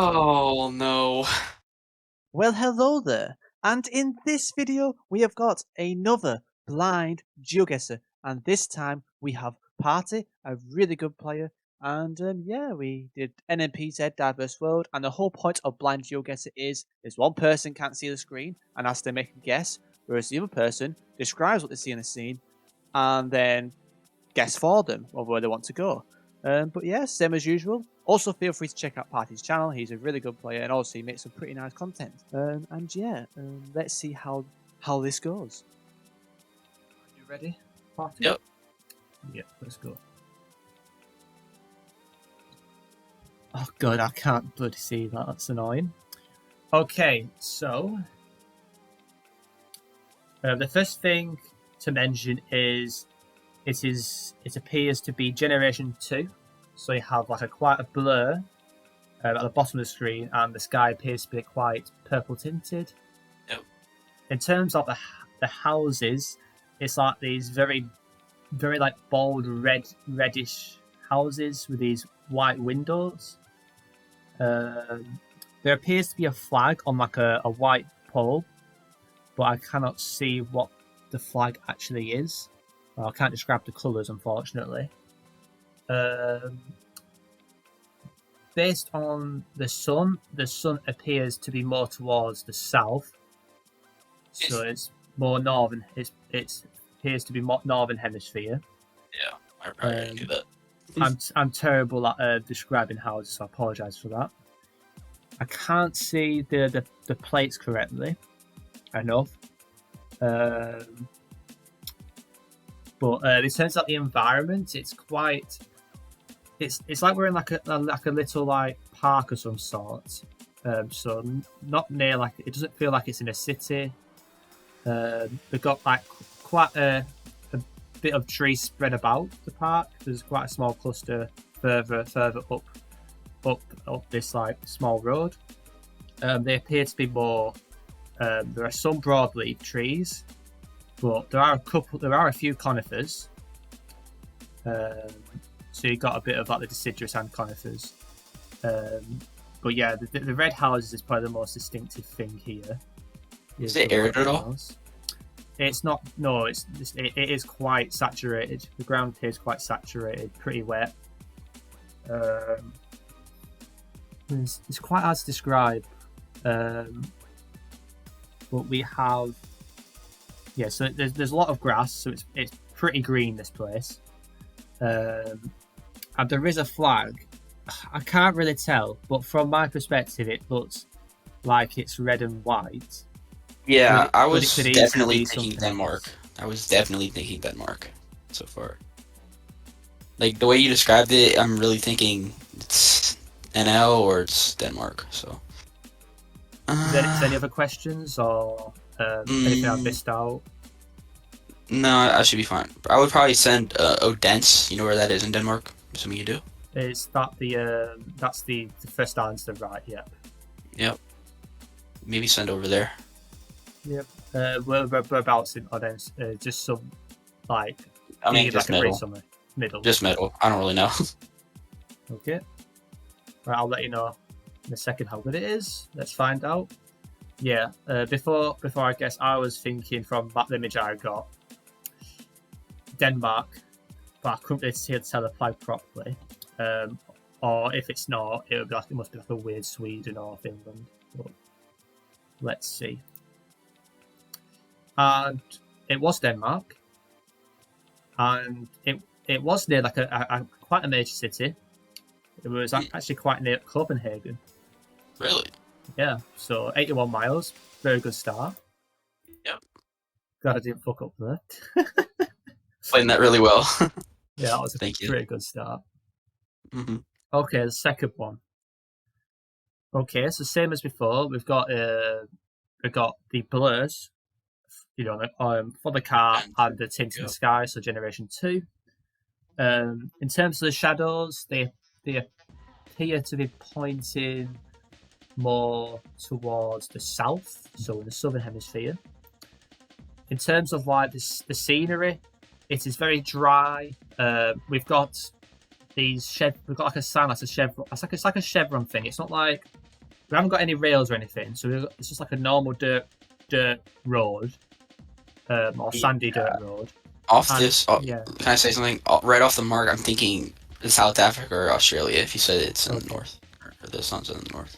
Oh no. Well, hello there, and in this video we have got another blind GeoGuessr, and this time we have Partee, a really good player, and yeah, we did nmpz diverse world, and the whole point of blind GeoGuessr is one person can't see the screen and has to make a guess, whereas the other person describes what they see in the scene and then guess for them of where they want to go. But yeah, same as usual. Also, feel free to check out Partee's channel. He's a really good player, and also he makes some pretty nice content. And yeah, let's see how this goes. Are you ready, Partee? Yep. Yep. Let's go. Oh god, I can't bloody see that. That's annoying. Okay, so the first thing to mention is it appears to be Generation 2. So you have like quite a blur at the bottom of the screen, and the sky appears to be quite purple tinted. Yep. In terms of the houses, it's like these very like bold reddish houses with these white windows. There appears to be a flag on like a white pole, but I cannot see what the flag actually is. I can't describe the colours, unfortunately. Based on the sun appears to be more towards the south, so it's more northern. It appears to be more northern hemisphere. Yeah, I knew that. I'm terrible at describing houses, so I apologise for that. I can't see the plates correctly enough. But in terms of the environment, it's quite. It's like we're in like a little like park of some sort. So not near like it doesn't feel like it's in a city. We've got like quite a bit of trees spread about the park. There's quite a small cluster further up this like small road. They appear to be more. There are some broadleaf trees, but there are a few conifers. So you got a bit of like the deciduous and conifers. But yeah, the red houses is probably the most distinctive thing here. Is it arid at all? It's not. No, it is quite saturated. The ground here is quite saturated, pretty wet. It's quite hard to describe. But we have. Yeah, so there's a lot of grass, so it's pretty green, this place. And there is a flag. I can't really tell, but from my perspective, it looks like it's red and white. Yeah, I was it definitely thinking Denmark. I was definitely thinking Denmark so far. Like the way you described it, I'm really thinking it's NL or it's Denmark. So. Is there any other questions or anything I've missed out? No, I should be fine. I would probably send Odense. You know where that is in Denmark? Assuming you do. Is that that's the first answer, right? Yep. Yep. Maybe send over there. Yep. Whereabouts in Odense? Just some like. I mean, just middle. Middle. Just middle. I don't really know. Okay. Right, I'll let you know in a second how good it is. Let's find out. Yeah. Before I guess, I was thinking from that image I got, Denmark, but I couldn't really tell the flag properly. Or if it's not, it must be like a weird Sweden or Finland. But let's see. And it was Denmark, and it was near like a quite a major city. It was actually quite near Copenhagen. Really? Yeah. So 81 miles. Very good start. Yep. Glad I didn't fuck up there. Playing that really well. Yeah, that was a pretty good start. Mm-hmm. Okay, the second one. Okay, so same as before, we've got the blurs, for the car and the tint in the sky, so Generation 2. In terms of the shadows, they appear to be pointing more towards the south, so in the southern hemisphere. In terms of like the scenery, it is very dry. We've got these we've got like a sign that's a chevron. It's like a chevron thing. It's not like we haven't got any rails or anything, so it's just like a normal dirt road, or sandy dirt road. Off And, this, yeah. can I say something? Right off the mark, I'm thinking South Africa or Australia. If you said it's in the north, or the sun's in the north.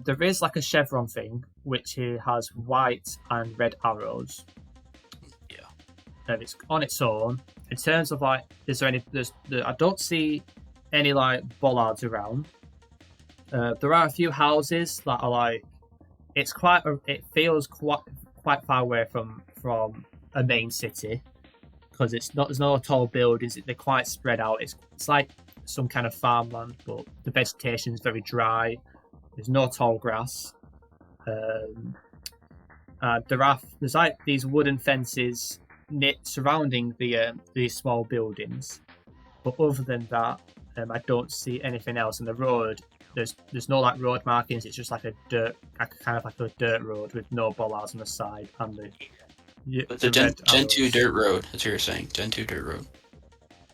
There is like a chevron thing, which has white and red arrows. Yeah. And it's on its own. In terms of like, I don't see any like bollards around. There are a few houses that are like, it feels quite far away from a main city, because there's no tall buildings. They're quite spread out. It's like some kind of farmland, but the vegetation is very dry. There's no tall grass. There's like these wooden fences surrounding these small buildings, but other than that, I don't see anything else. And the road, there's no like road markings. It's just like a dirt road with no bollards on the side and The Gen 2 dirt road. That's what you're saying. Gen 2 dirt road.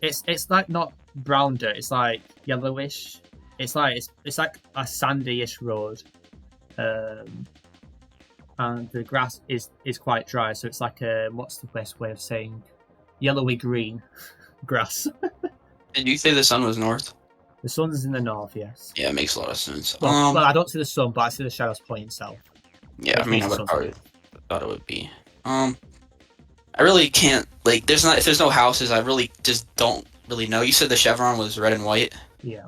It's like not brown dirt. It's like yellowish. It's like a sandy-ish road, and the grass is quite dry. So it's like what's the best way of saying yellowy green grass. Did you say the sun was north? The sun's in the north, yes. Yeah, it makes a lot of sense. Well, I don't see the sun, but I see the shadows pointing south. Yeah, I mean, I would probably thought it would be. I really can't, like, if there's no houses, I really just don't really know. You said the chevron was red and white? Yeah.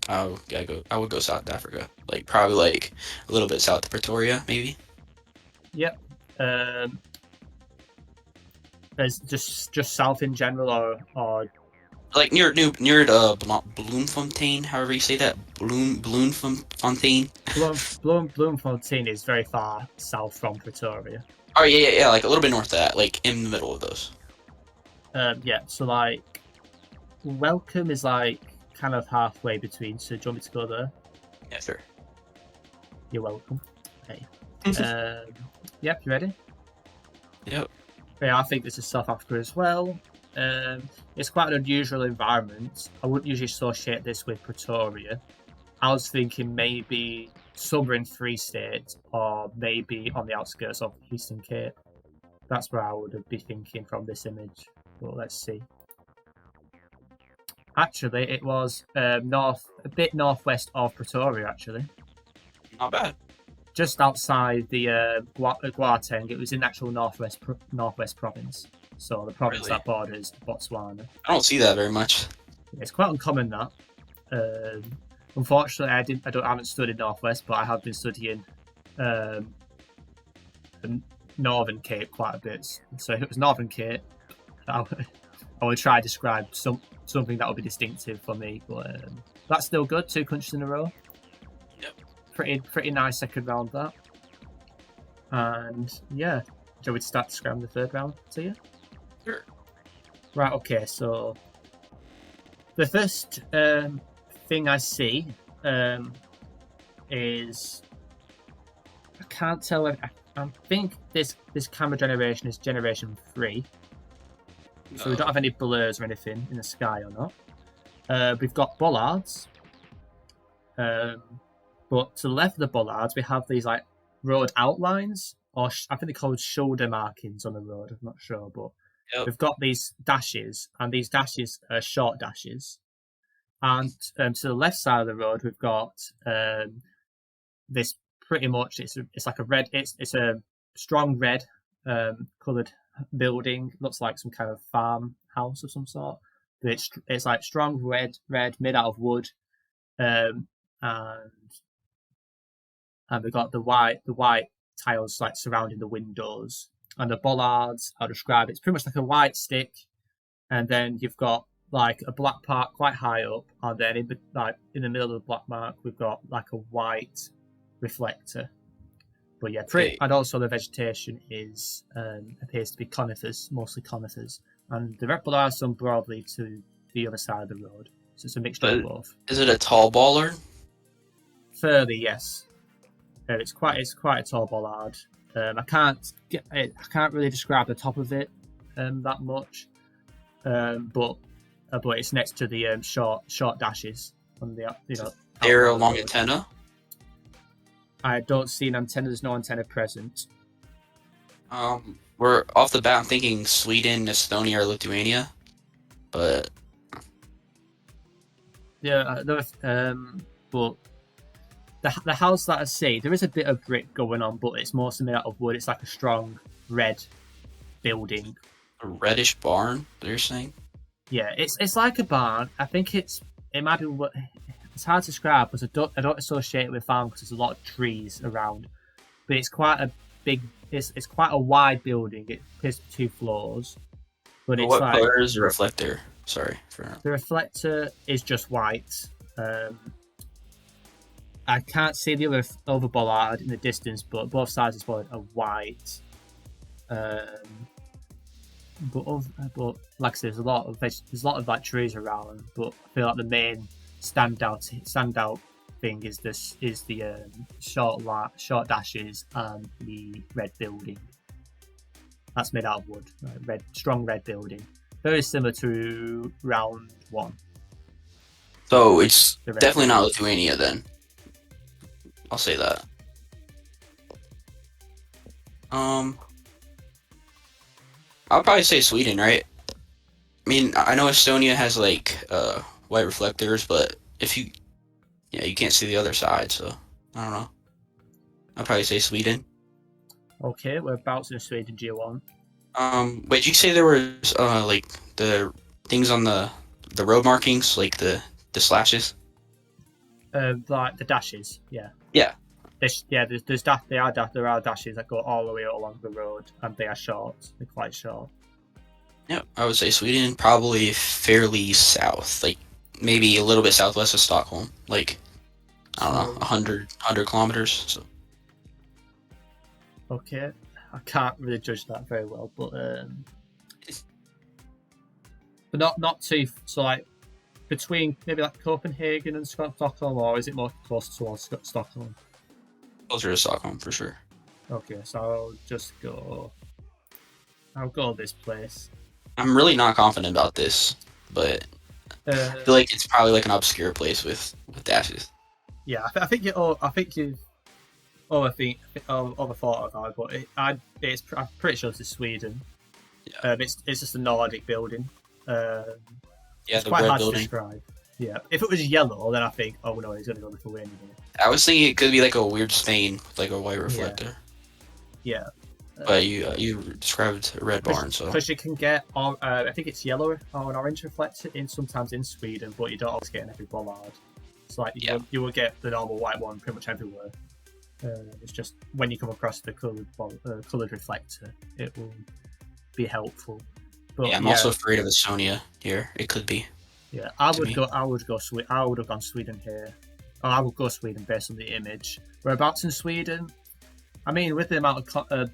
Oh, yeah, I would go South Africa. Like, probably, like, a little bit south of Pretoria, maybe? Yep. There's just south in general, or like near Bloemfontein, however you say that. Bloemfontein. Bloemfontein is very far south from Pretoria. Oh yeah, like a little bit north of that, like in the middle of those. Yeah, so like Welcome is like kind of halfway between. So do you want me to go there? Yeah, sure. You're welcome. Hey. Yep, you ready? Yep. Yeah, I think this is South Africa as well. It's quite an unusual environment. I wouldn't usually associate this with Pretoria. I was thinking maybe somewhere in Free State, or maybe on the outskirts of Eastern Cape. That's where I would be thinking from this image. But let's see. Actually, it was a bit northwest of Pretoria. Actually, not bad. Just outside the Gauteng. It was in actual northwest province. So the province that borders Botswana. I don't see that very much. It's quite uncommon that. Unfortunately, I haven't studied Northwest, but I have been studying the Northern Cape quite a bit. So if it was Northern Cape, I would try to describe something that would be distinctive for me. But that's still good. 2 countries in a row. Yep. Pretty nice second round that. And yeah, shall we start describing the third round to you? Sure. Right. Okay. So the first thing I see is, I can't tell. I think this camera generation is generation 3, so we don't have any blurs or anything in the sky or not. We've got bollards, but to the left of the bollards we have these like road outlines, or I think they're called shoulder markings on the road. I'm not sure, but we've got these dashes, and these dashes are short dashes. And to the left side of the road, we've got this pretty much. It's like a red. It's a strong red coloured building. Looks like some kind of farmhouse of some sort. But it's like strong red made out of wood, and we've got the white tiles like surrounding the windows, and the bollards. I'll describe it. It's pretty much like a white stick, and then you've got like a black part quite high up, and then in the middle of the black mark we've got like a white reflector. But yeah, and also the vegetation is appears to be conifers, mostly conifers, and the red bollard some broadly to the other side of the road. So it's a mixture of both. Is it a tall bollard? Further, yes. It's quite a tall bollard. I can't really describe the top of it that much, but it's next to the short dashes on the They're along antenna. I don't see an antenna. There's no antenna present. We're off the bat. I'm thinking Sweden, Estonia, or Lithuania, but Yeah, but the house that I see, there is a bit of brick going on, but it's mostly made out of wood. It's like a strong red building. a reddish barn. You're saying? Yeah, it's like a barn. I think it might be. It's hard to describe because I don't associate it with farm because there's a lot of trees around. But it's quite a big. It's quite a wide building. It has 2 floors. But it's What like color is the reflector? Sorry for. the reflector is just white. I can't see the other bollard in the distance, but both sides of the bollard are white. But like I said, there's a lot of like trees around. But I feel like the main standout thing is the short dashes and the red building. That's made out of wood. Strong red building, very similar to round 1. So it's definitely not Lithuania then. I'll say that. I'll probably say Sweden, right? I mean, I know Estonia has like white reflectors, but you can't see the other side, so I don't know. I'll probably say Sweden. Okay, we're about to Sweden G1. Wait, did you say there was like the things on the road markings, like the slashes? Like the dashes, yeah. Yeah. There are dashes that go all the way along the road, and they are short. They're quite short. Yeah, I would say Sweden, probably fairly south, like maybe a little bit southwest of Stockholm, like I don't know, 100 kilometers. So. Okay, I can't really judge that very well, but not too. So like between maybe like Copenhagen and Stockholm, or is it more close towards Stockholm? Closer to Stockholm for sure. Okay, so I'll go this place. I'm really not confident about this, but I feel like it's probably like an obscure place with dashes. Yeah, I think you've overthought of that, but I'm pretty sure it's Sweden. Yeah. It's just a Nordic building. Yeah, it's the quite red hard building. to describe. Yeah, if it was yellow, then I think, oh no, he's gonna go Lithuania. I was thinking it could be like a weird stain with like a white reflector. Yeah. But you described a red barn, so because you can get I think it's yellow or an orange reflector sometimes in Sweden, but you don't always get in every bollard. It's like you will get the normal white one pretty much everywhere. It's just when you come across the coloured reflector, it will be helpful. But I'm also afraid of Estonia here. It could be. Yeah, I would have gone Sweden here. Oh, I would go Sweden based on the image. Whereabouts in Sweden? I mean, with the amount of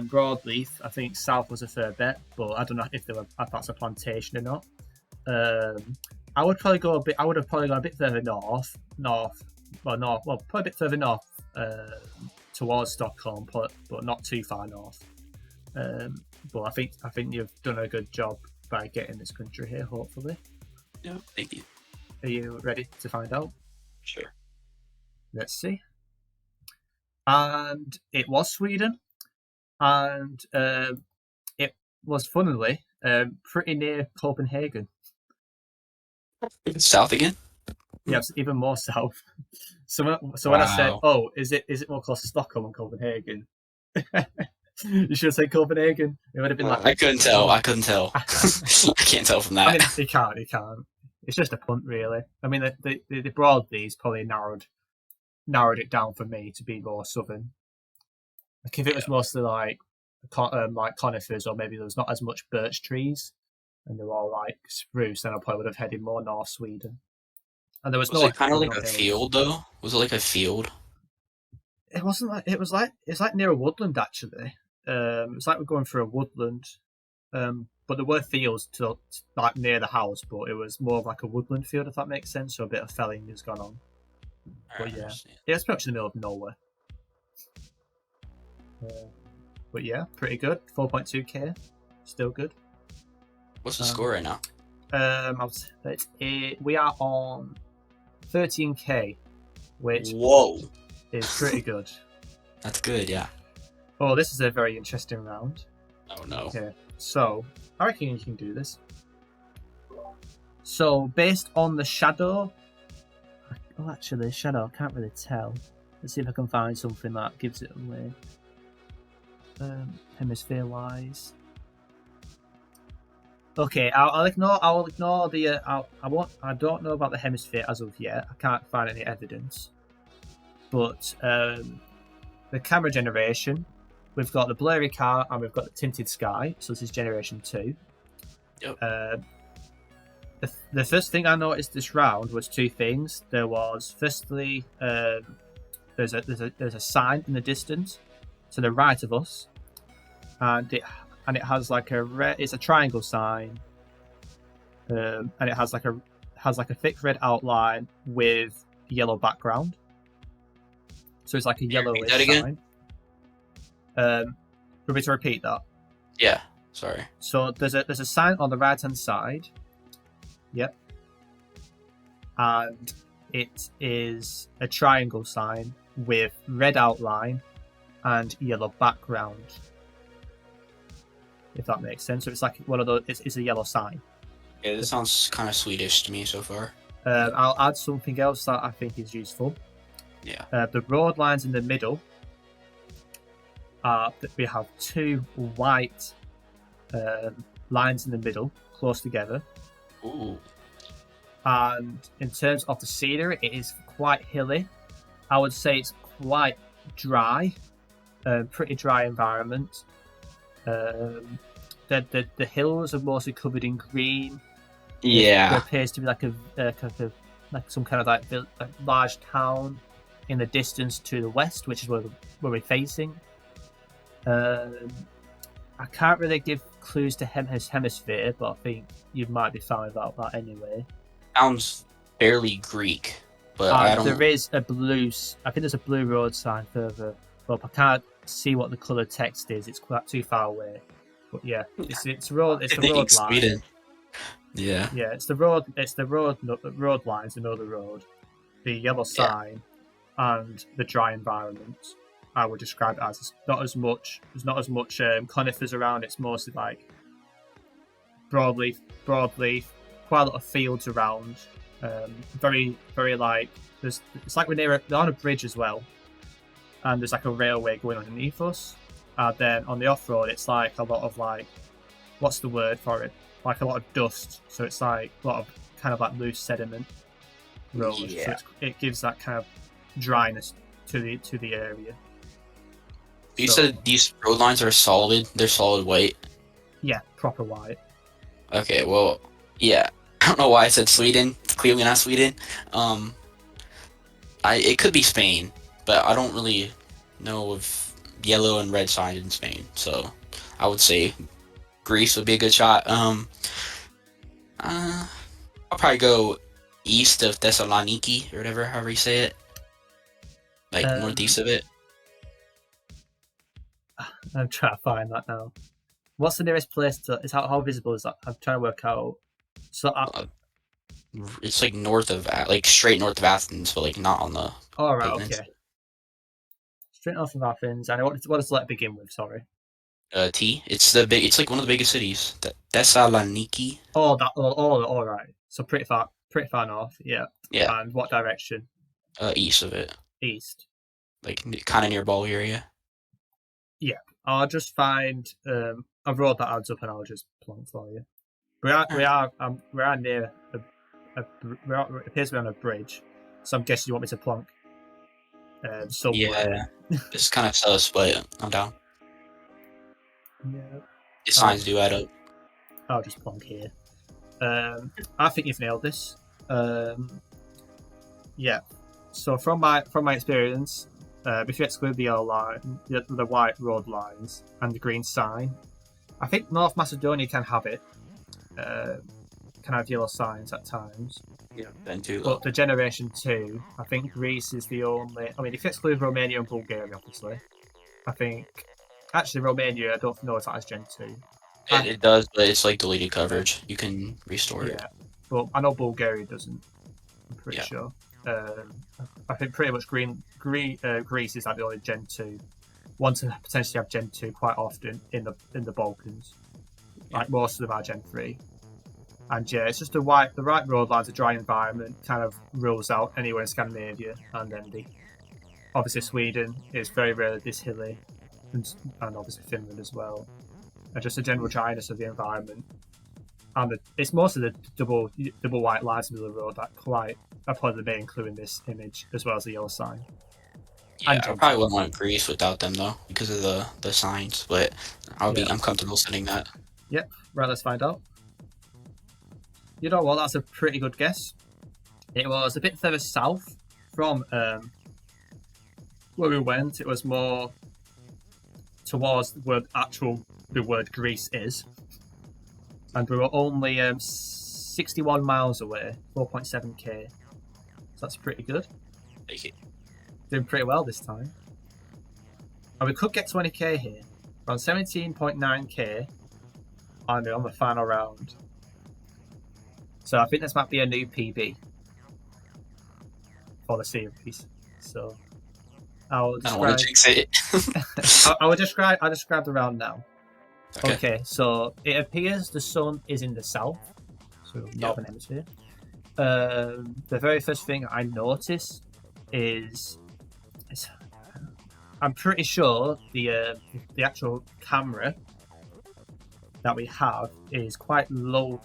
broadleaf, I think south was a fair bet, but I don't know if that's a plantation or not. I would probably go I would have probably gone a bit further north, probably a bit further north towards Stockholm, but not too far north. But I think you've done a good job by getting this country here, hopefully. Yeah, thank you. Are you ready to find out? Sure. Let's see. And it was Sweden, and it was funnily pretty near Copenhagen. South again? Yeah, even more south. So when I said, "Oh, is it more close to Stockholm and Copenhagen?" You should have said Copenhagen. It would have been like I couldn't tell. I can't tell from that. I mean, you can't. It's just a punt, really. I mean, the broadleaves probably narrowed it down for me to be more southern. Like if it was mostly like conifers, or maybe there was not as much birch trees, and they were all like spruce, then I probably would have headed more north Sweden. And there was it kind of like a field, though? Was it like a field? It wasn't like it's like near a woodland actually. It's like we're going through a woodland, but there were fields to like near the house, but it was more of like a woodland field, if that makes sense. So a bit of felling has gone on. But yeah, it's pretty much in the middle of nowhere. But yeah, pretty good. 4.2k, still good. What's the score right now? We are on 13k, which whoa, is pretty good. That's good, yeah. Oh, this is a very interesting round. Oh no. Okay, so I reckon you can do this. So based on the shadow, oh actually the shadow I can't really tell. Let's see if I can find something that gives it away. Hemisphere wise. Okay, I'll ignore the. I don't know about the hemisphere as of yet. I can't find any evidence. But the camera generation, we've got the blurry car and we've got the tinted sky. So this is generation 2. Yep. The first thing I noticed this round was two things. There was firstly there's a sign in the distance to the right of us, and it has like it's a triangle sign, and it has like a thick red outline with a yellow background. So it's like a yellowish that again? sign. Want me to repeat that? Yeah. Sorry. So there's a sign on the right hand side. Yep. And it is a triangle sign with red outline and yellow background. If that makes sense. So it's like one of those. It's a yellow sign. Yeah, this sounds kind of Swedish to me so far. I'll add something else that I think is useful. Yeah. The road lines in the middle are that we have two white lines in the middle, close together. Ooh. And in terms of the scenery, it is quite hilly. I would say it's quite dry, pretty dry environment. The hills are mostly covered in green. Yeah. There appears to be like some kind of like large town in the distance to the west, which is where we're facing. I can't really give clues to hemisphere, but I think you might be fine without that anyway. Sounds fairly Greek, but I don't. There is a blue. I think there's a blue road sign further up. I can't see what the coloured text is. It's quite too far away. But yeah, it's road. It's the road line. Sweden. Yeah. Yeah, it's the road. It's the road lines. Another road, the yellow sign, and the dry environment. I would describe it as it's not as much. There's not as much conifers around. It's mostly like broadleaf, quite a lot of fields around. Very like it's like they're on a bridge as well, and there's like a railway going underneath us. And then on the off road, it's like a lot of like, what's the word for it? Like a lot of dust. So it's like a lot of kind of like loose sediment road. Yeah. So it gives that kind of dryness to the area. You said these road lines are solid. They're solid white. Yeah, proper white. Okay, well, yeah. I don't know why I said Sweden. It's clearly not Sweden. It could be Spain, but I don't really know of yellow and red signs in Spain. So I would say Greece would be a good shot. I'll probably go east of Thessaloniki or whatever, however you say it. Like northeast of it. I'm trying to find that now. What's the nearest place to? Is how visible is that? I'm trying to work out. So it's like straight north of Athens, but like not on the. All right, pavements. okay. Straight north of Athens. And what does the letter begin with? Sorry. T. It's like one of the biggest cities. Thessaloniki. Oh, all right. So pretty far north. Yeah. Yeah. And what direction? East of it. East. Like kind of near Bulgaria. Yeah. I'll just find. I've wrote that adds up, and I'll just plonk for you. We are near it appears to be on a bridge, so I'm guessing you want me to plonk. Somewhere. Yeah. It's kind of sus, but I'm down. Yeah. The signs do add up. I'll just plonk here. I think you've nailed this. Yeah. So from my experience, if you exclude the yellow line, the white road lines, and the green sign, I think North Macedonia can have it. Can have yellow signs at times. Yeah, then too. But the generation 2, I think Greece is the only. I mean, if you exclude Romania and Bulgaria, obviously, I think actually Romania, I don't know if that has Gen 2. It does, but it's like deleted coverage. You can restore it. Yeah, but I know Bulgaria doesn't. I'm pretty sure. I think pretty much Greece is like the only Gen 2. Want to potentially have Gen 2 quite often in the Balkans. Like most of them are Gen 3. And yeah, it's just the right road lines, a dry environment, kind of rules out anywhere in Scandinavia. And then obviously Sweden is very rarely this hilly, and obviously Finland as well. And just the general dryness of the environment. And it's mostly the double white lines in the middle of the road that are probably the main clue in this image, as well as the yellow sign. Yeah, I probably wouldn't want Greece without them though, because of the signs. But I'm comfortable setting that. Yep. Right. Let's find out. You know what? That's a pretty good guess. It was a bit further south from where we went. It was more towards where the word Greece is, and we were only 61 miles away, 4.7k. So that's pretty good. Take it. Doing pretty well this time. And we could get 20k here. Around 17.9k on the final round. So I think this might be a new PB for the series. So I'll describe. I don't want to jinx it. I'll describe the round now. Okay, so it appears the sun is in the south, so northern hemisphere. The very first thing I notice is I'm pretty sure the actual camera that we have is quite low,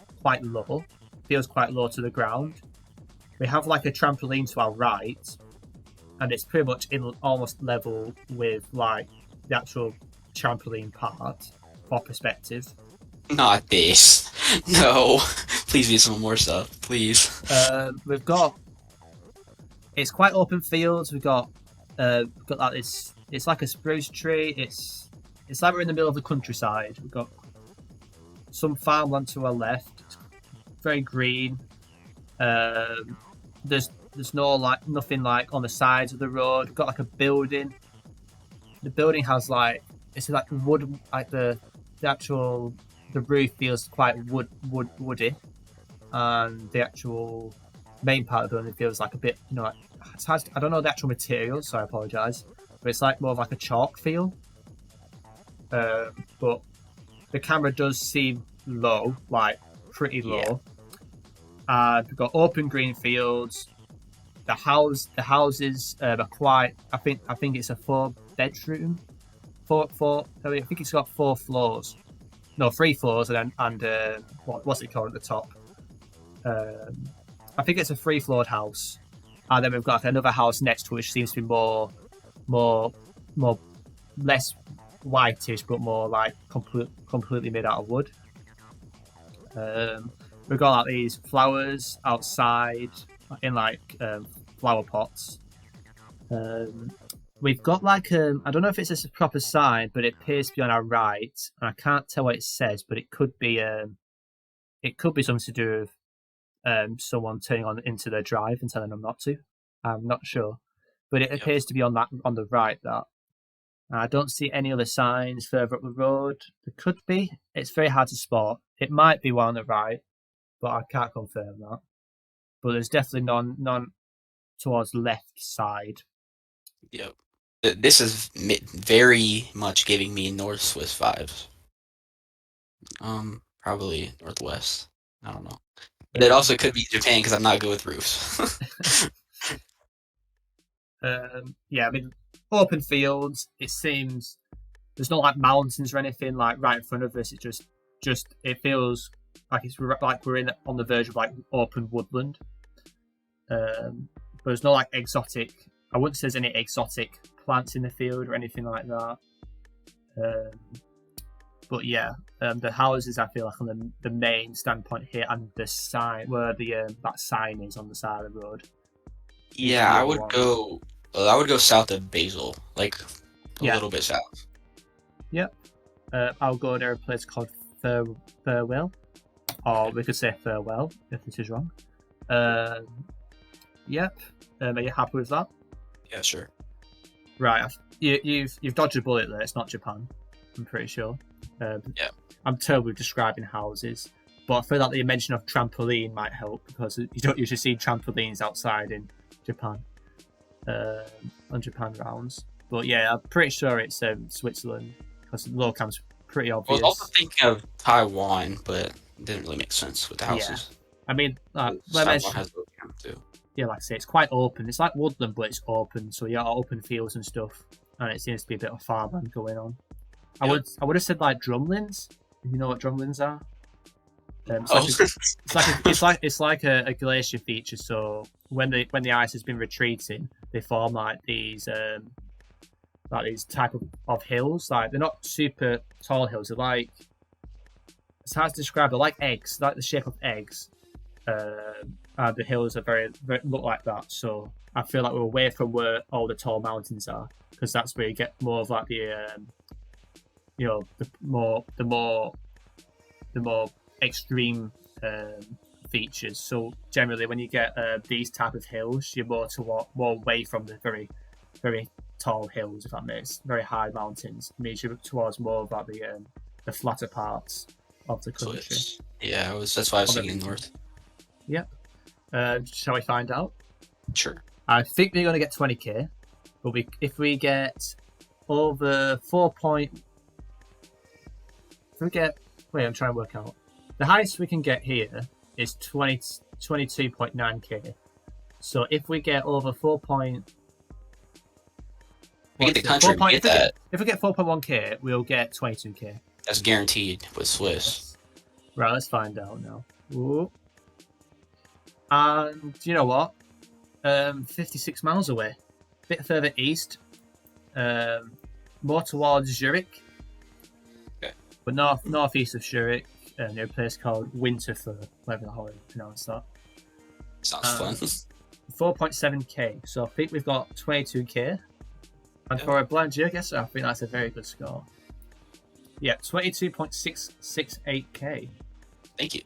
feels quite low to the ground. We have like a trampoline to our right, and it's pretty much in almost level with like the actual trampoline part for perspective. Not this. No. Please be some more stuff, please. We've got. It's quite open fields. We've got like this. It's like a spruce tree. It's like we're in the middle of the countryside. We've got some farmland to our left. It's very green. There's nothing like on the sides of the road. We've got like a building. The building has like it's like wood. Like the roof feels quite woody, and the actual main part of the building feels like a bit like I don't know the actual material, so I apologise. But it's like more of like a chalk feel. But the camera does seem low, like pretty low. And we've got open green fields. The houses are quite. I think it's a 4-bedroom. I think it's got 4 floors. No, 3 floors, and what's it called at the top? I think it's a 3-floored house, and then we've got like another house next to it, which seems to be more less whitish, but more like completely made out of wood. We've got like these flowers outside in like flower pots. We've got like I don't know if it's a proper sign, but it appears to be on our right, and I can't tell what it says, but it could be something to do with someone turning on into their drive and telling them not to. I'm not sure, but it appears to be on the right. That I don't see any other signs further up the road. There could be. It's very hard to spot. It might be one on the right, but I can't confirm that. But there's definitely none towards the left side. Yep. This is very much giving me North Swiss vibes. Probably Northwest. I don't know. But it also could be Japan because I'm not good with roofs. I mean, open fields. It seems there's not like mountains or anything like right in front of us. It just it feels like we're on the verge of like open woodland. But there's no like exotic. I wouldn't say there's any exotic plants in the field or anything like that. But yeah, the houses I feel like on the main standpoint here, and the sign where that sign is on the side of the road. Yeah, I would go south of Basel, like a little bit south. Yep. I'll go to a place called Farewell, or we could say Farewell if this is wrong. Yep. Are you happy with that? Yeah, sure. Right. You've dodged a bullet there. It's not Japan. I'm pretty sure. Yeah. I'm terrible with describing houses, but I feel like the mention of trampoline might help because you don't usually see trampolines outside in Japan. On Japan rounds. But yeah, I'm pretty sure it's Switzerland because the low cam's pretty I obvious. was also thinking of Taiwan, but it didn't really make sense with the houses. I mean, Taiwan has low cam too. Yeah, like I say, it's quite open. It's like woodland, but it's open, so you got open fields and stuff, and it seems to be a bit of farmland going on. Yep. I would have said like drumlins. If you know what drumlins are. It's like a glacier feature. So when the ice has been retreating, they form like these type of hills. Like they're not super tall hills. They're like, it's hard to describe. They're like eggs, like the shape of eggs. And the hills are very look like that. So I feel like we're away from where all the tall mountains are, because that's where you get more of like the more extreme features. So generally, when you get these type of hills, you're more away from the very, very tall hills. If that makes very high mountains, it means you're towards more about the flatter parts of the country. So that's why I was thinking north. Yep. Shall we find out? Sure. I think we're going to get 20k, but if we get over 4 point. If we get, wait, I'm trying to work out. The highest we can get here is 22.9k. So if we get over 4 point... We get the country, we get that. If we get 4.1k, we'll get 22k. That's guaranteed with Swiss. Right, let's find out now. Ooh. And you know what? 56 miles away. A bit further east. More towards Zurich. Okay. But northeast of Zurich, near a place called Winterthur, whatever the hell you pronounce that. Sounds fun. 4.7k. So I think we've got 22k. And for a blind GeoGuessr, I think that's a very good score. Yeah, 22.668k. Thank you.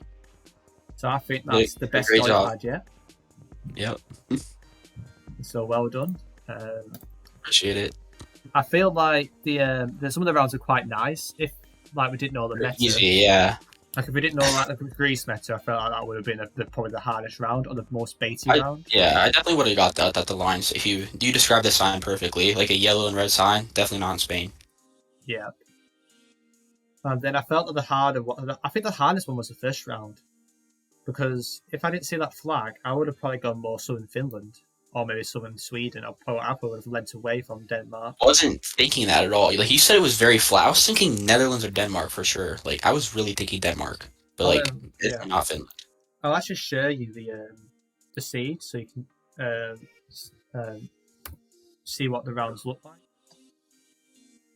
So I think that's the best score I've had yet. Yep. So well done. Appreciate it. I feel like some of the rounds are quite nice. If like we didn't know the meta, easy, yeah. Like if we didn't know like the Greece meta, I felt like that would have been probably the hardest round or the most baity round. Yeah, I definitely would have got that. The lines. If you describe the sign perfectly, like a yellow and red sign, definitely not in Spain. Yeah. And then I felt that I think the hardest one was the first round, because if I didn't see that flag, I would have probably gone more southern Finland or maybe southern Sweden. I probably would have lent away from Denmark. I wasn't thinking that at all. Like you said, it was very flat. I was thinking Netherlands or Denmark for sure. Like I was really thinking Denmark, but it's not Finland. I'll actually share you the seed so you can see what the rounds look like.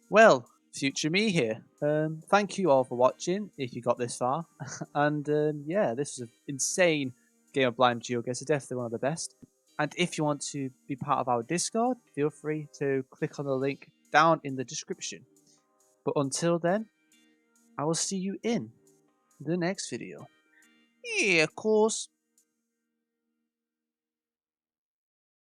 Well, future me here. Thank you all for watching if you got this far. And yeah, this was an insane game of blind GeoGuessr, definitely one of the best. And if you want to be part of our Discord, feel free to click on the link down in the description. But until then, I will see you in the next video. Yeah, of course.